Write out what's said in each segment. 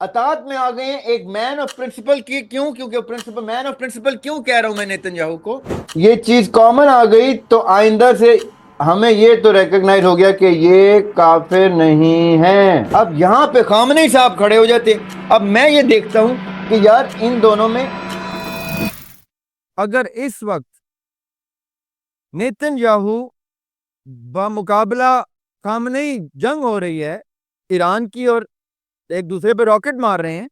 اطاعت میں آ گئے ہیں ایک مین آف پرنسپل کی. کیوں؟ کیونکہ پرنسپل، مین آف پرنسپل کیوں کہہ رہا ہوں میں نیتن یاہو کو؟ یہ چیز کامن آ گئی تو آئندہ سے ہمیں یہ تو ریکگنائز ہو گیا کہ یہ کافر نہیں ہیں. اب یہاں پہ خامنئی صاحب کھڑے ہو جاتے. اب میں یہ دیکھتا ہوں کہ یار ان دونوں میں اگر اس وقت نیتن یاہو بمقابلہ خامنئی جنگ ہو رہی ہے ایران کی اور ایک دوسرے پہ راکٹ مار رہے ہیں،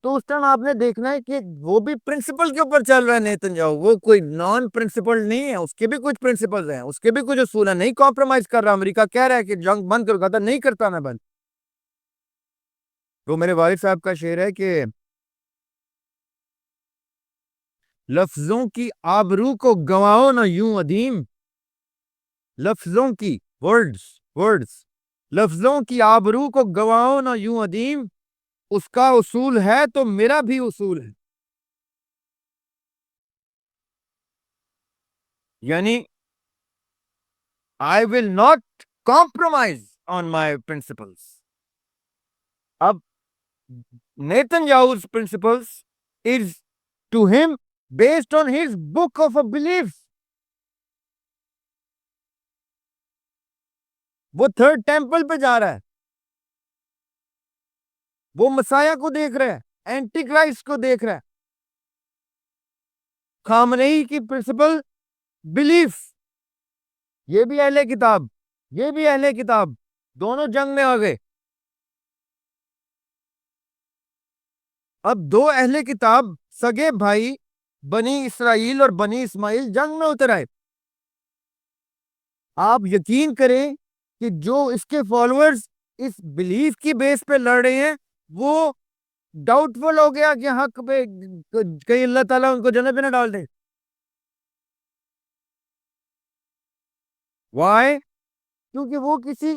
تو اس ٹائم آپ نے دیکھنا ہے کہ وہ بھی پرنسپل کے اوپر چل رہا ہے نیتن یاہو. وہ کوئی نان پرنسپل نہیں ہے، اس کے بھی کچھ پرنسپلز ہیں، اس کے بھی کچھ اصول ہیں. نہیں کمپرومائز کر رہا. امریکہ کہہ رہا ہے کہ جنگ بند کرو، کہتا نہیں کرتا میں بند. وہ میرے والد صاحب کا شعر ہے کہ لفظوں کی آبرو کو گنواؤ نہ یوں ادیم. لفظوں کی ورڈز لفظوں کی آبرو کو گنواؤ نہ یوں ادیم. اس کا اصول ہے تو میرا بھی اصول ہے. یعنی I will not compromise on my principles. اب Nitin یاہو's principles is to him based on his book of beliefs. وہ تھرڈ ٹیمپل پہ جا رہا ہے، وہ مسیح کو دیکھ رہا ہے، اینٹی کرائسٹ کو دیکھ رہا ہے. خامنئی کی پرنسپل بلیف، یہ بھی اہل کتاب، یہ بھی اہل کتاب، دونوں جنگ میں آ گئے. اب دو اہل کتاب سگے بھائی بنی اسرائیل اور بنی اسماعیل جنگ میں اتر آئے. آپ یقین کریں کہ جو اس کے فالوورز اس بلیف کی بیس پہ لڑ رہے ہیں وہ ڈاؤٹ فل ہو گیا کہ حق پہ کہیں اللہ تعالیٰ ان کو جنت میں نہ ڈال دے. Why؟ کیونکہ وہ کسی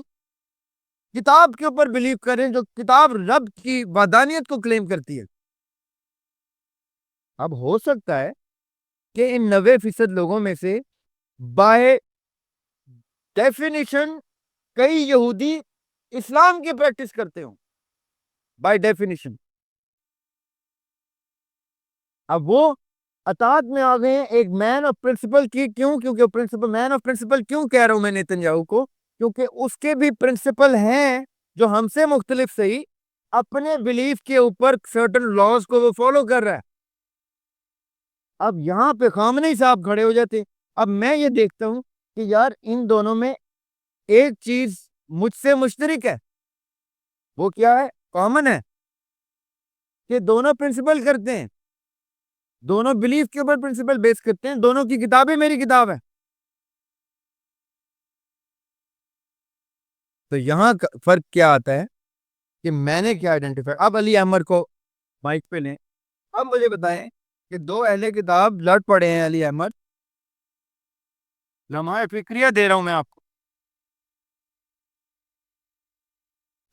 کتاب کے اوپر بلیو کریں جو کتاب رب کی وحدانیت کو کلیم کرتی ہے. اب ہو سکتا ہے کہ ان 90% لوگوں میں سے بائی ڈیفینیشن کئی یہودی اسلام کی پریکٹس کرتے ہوں، بائی ڈیفینیشن. اب وہ اطاعت میں آ گئے ہیں ایک مین آف پرنسپل کی. کیوں؟ کیونکہ پرنسپل، مین آف پرنسپل کیوں کہہ رہا ہوں میں نیتن یاہو کو؟ کیونکہ اس کے بھی پرنسپل ہیں جو ہم سے مختلف صحیح، اپنے بلیف کے اوپر سرٹن لاز کو وہ فالو کر رہا ہے. اب یہاں پہ خامنئی صاحب کھڑے ہو جاتے. اب میں یہ دیکھتا ہوں کہ یار ان دونوں میں ایک چیز مجھ سے مشترک ہے. وہ کیا ہے؟ کامن ہے کہ دونوں پرنسپل کرتے ہیں، دونوں بلیف کے اوپر پرنسپل بیس کرتے ہیں، دونوں کی کتابیں میری کتاب ہے. تو یہاں فرق کیا آتا ہے کہ میں نے کیا آئیڈینٹیفائی. اب علی احمد کو مائک پہ لیں. اب مجھے بتائیں کہ دو اہل کتاب لڑ پڑے ہیں. علی احمد، لمحہ فکریہ دے رہا ہوں میں آپ کو.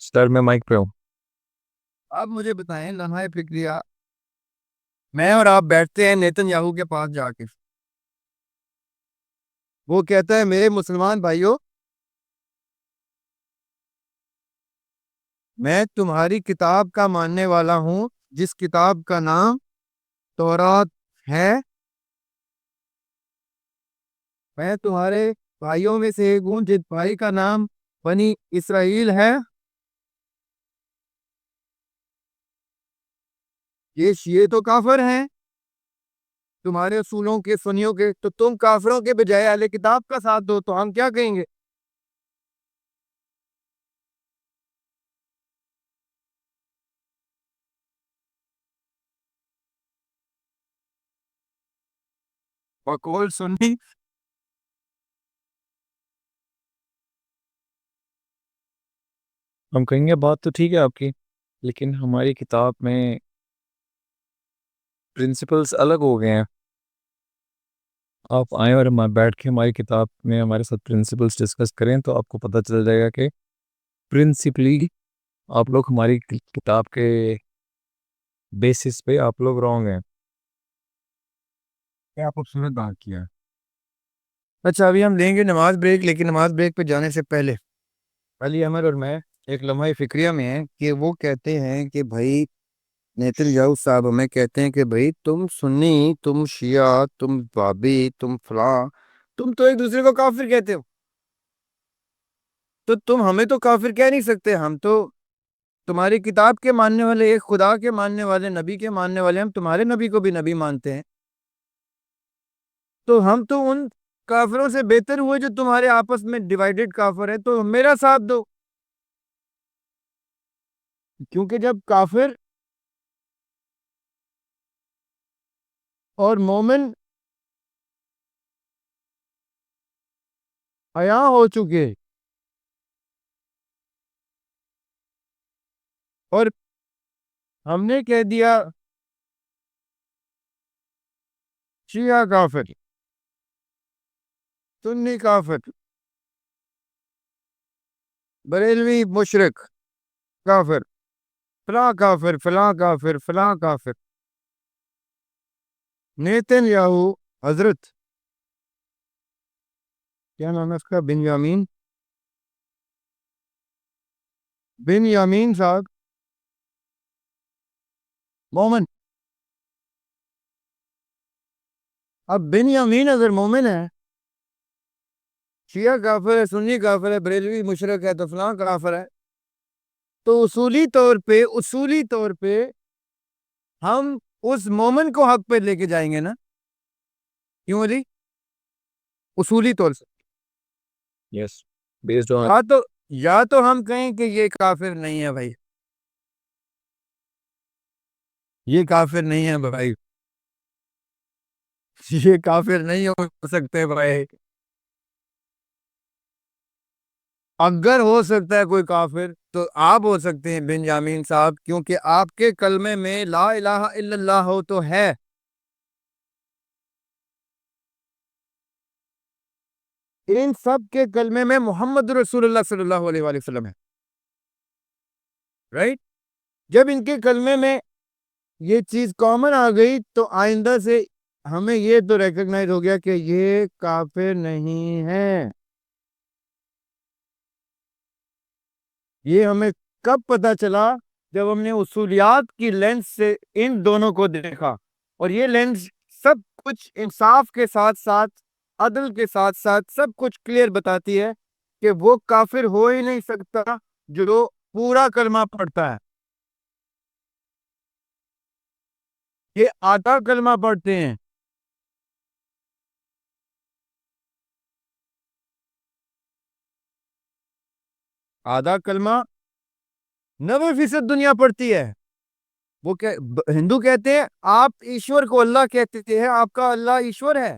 سر میں مائک پہ ہوں. اب مجھے بتائیں لمحہ فکریہ، میں اور آپ بیٹھتے ہیں نیتن یاہو کے پاس جا کے، وہ کہتا ہے میرے مسلمان بھائیوں، میں تمہاری کتاب کا ماننے والا ہوں جس کتاب کا نام تورات ہے. میں تمہارے بھائیوں میں سے ایک ہوں جس بھائی کا نام بنی اسرائیل ہے. یہ شیعہ تو کافر ہیں تمہارے اصولوں کے، سنیوں کے، تو تم کافروں کے بجائے اہل کتاب کا ساتھ دو تو ہم کیا کہیں گے؟ بقول سنی. ہم کہیں گے بات تو ٹھیک ہے آپ کی، لیکن ہماری کتاب میں پرنسپلز الگ ہو گئے ہیں. آپ آئیں اور بیٹھ کے ہماری کتاب میں ہمارے ساتھ پرنسپلز ڈسکس کریں تو آپ کو پتہ چل جائے گا کہ پرنسپلی آپ لوگ ہماری کتاب کے بیسس پہ آپ لوگ رانگ ہیں. کیا خوبصورت بات کیا. اچھا ابھی ہم لیں گے نماز بریک، لیکن نماز بریک پہ جانے سے پہلے علی احمد اور میں ایک لمحہ فکریہ میں ہیں کہ وہ کہتے ہیں کہ بھائی نیتن یاہو صاحب ہمیں کہتے ہیں کہ بھائی تم سنی، تم شیعہ، تم بابی، تم فلاں، تم تو ایک دوسرے کو کافر کہتے ہو، تو تم ہمیں تو کافر کہہ نہیں سکتے، ہم تو تمہاری کتاب کے ماننے والے، ایک خدا کے ماننے والے، نبی کے ماننے والے، ہم تمہارے نبی کو بھی نبی مانتے ہیں، تو ہم تو ان کافروں سے بہتر ہوئے جو تمہارے آپس میں ڈیوائیڈڈ کافر ہے، تو میرا ساتھ دو، کیونکہ جب کافر اور مومن عیاں ہو چکے اور ہم نے کہہ دیا شیعہ کافر، سنی کافر، بریلوی مشرک کافر، فلاں کافر، فلاں کافر، فلاں کافر، نیتن یاہو حضرت کیا نام ہے اس کا، بن یامین صاحب مومن. اب بن یامین اگر مومن ہے، شیعہ کافر ہے، سنی کافر ہے، بریلوی مشرک ہے، تو فلاں کافر ہے، تو اصولی طور پہ ہم اس مومن کو حق پہ لے کے جائیں گے نا، کیوں علی؟ اصولی طور سے یس بیسڈ آن یا تو ہم کہیں کہ یہ کافر نہیں ہے بھائی، یہ کافر نہیں ہے بھائی، یہ کافر نہیں ہو سکتے بھائی، اگر ہو سکتا ہے کوئی کافر تو آپ ہو سکتے ہیں بن یامین صاحب، کیونکہ آپ کے کلمے میں لا الہ الا اللہ ہو تو ہے، ان سب کے کلمے میں محمد رسول اللہ صلی اللہ علیہ وآلہ وسلم ہے، رائٹ؟ جب ان کے کلمے میں یہ چیز کامن آ گئی تو آئندہ سے ہمیں یہ تو ریکگنائز ہو گیا کہ یہ کافر نہیں ہے. یہ ہمیں کب پتا چلا؟ جب ہم نے اصولیات کی لینس سے ان دونوں کو دیکھا، اور یہ لینس سب کچھ انصاف کے ساتھ ساتھ، عدل کے ساتھ ساتھ سب کچھ کلیئر بتاتی ہے کہ وہ کافر ہو ہی نہیں سکتا جو پورا کلمہ پڑھتا ہے. یہ آدھا کلمہ پڑھتے ہیں، آدھا کلمہ 90% دنیا پڑھتی ہے. وہ ہندو کہتے ہیں آپ ایشور کو اللہ کہتے ہیں، آپ کا اللہ ایشور ہے،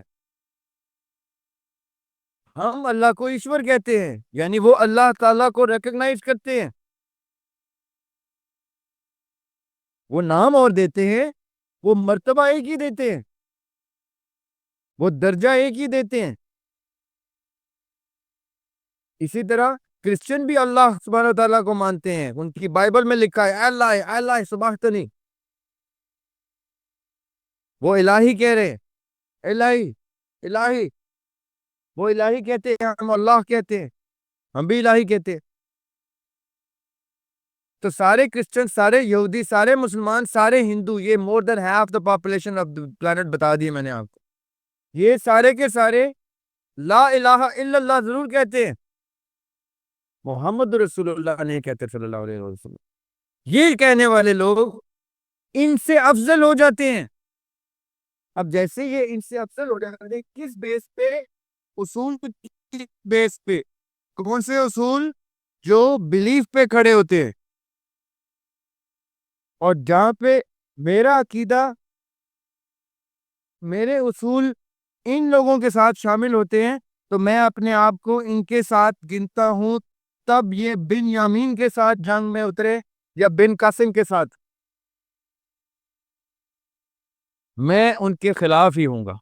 ہم اللہ کو ایشور کہتے ہیں، یعنی وہ اللہ تعالیٰ کو ریکگنائز کرتے ہیں، وہ نام اور دیتے ہیں، وہ مرتبہ ایک ہی دیتے ہیں، وہ درجہ ایک ہی دیتے ہیں. اسی طرح کرسچن بھی اللہ سبحانہ تعالیٰ کو مانتے ہیں، ان کی بائبل میں لکھا ہے اللہ اللہ سبحانہ، وہ الہی کہہ رہے ہیں، الہی الہی، وہ الہی کہتے ہیں، ہم اللہ کہتے ہیں، ہم بھی الہی کہتے ہیں. تو سارے کرسچن، سارے یہودی، سارے مسلمان، سارے ہندو، یہ more than half the population of the plant بتا دیے میں نے آپ کو، یہ سارے کے سارے لا الہ الا اللہ ضرور کہتے ہیں، محمد رسول اللہ نہیں کہتے صلی اللہ علیہ وسلم. یہ کہنے والے لوگ ان سے افضل ہو جاتے ہیں. اب جیسے یہ ان سے افضل ہو جاتے ہیں، کس بیس پہ؟ اصول کی بیس پہ. کون سے اصول؟ جو بلیف پہ کھڑے ہوتے ہیں، اور جہاں پہ میرا عقیدہ، میرے اصول ان لوگوں کے ساتھ شامل ہوتے ہیں تو میں اپنے آپ کو ان کے ساتھ گنتا ہوں. تب یہ بن یامین کے ساتھ جنگ میں اترے یا بن قاسم کے ساتھ، میں ان کے خلاف ہی ہوں گا.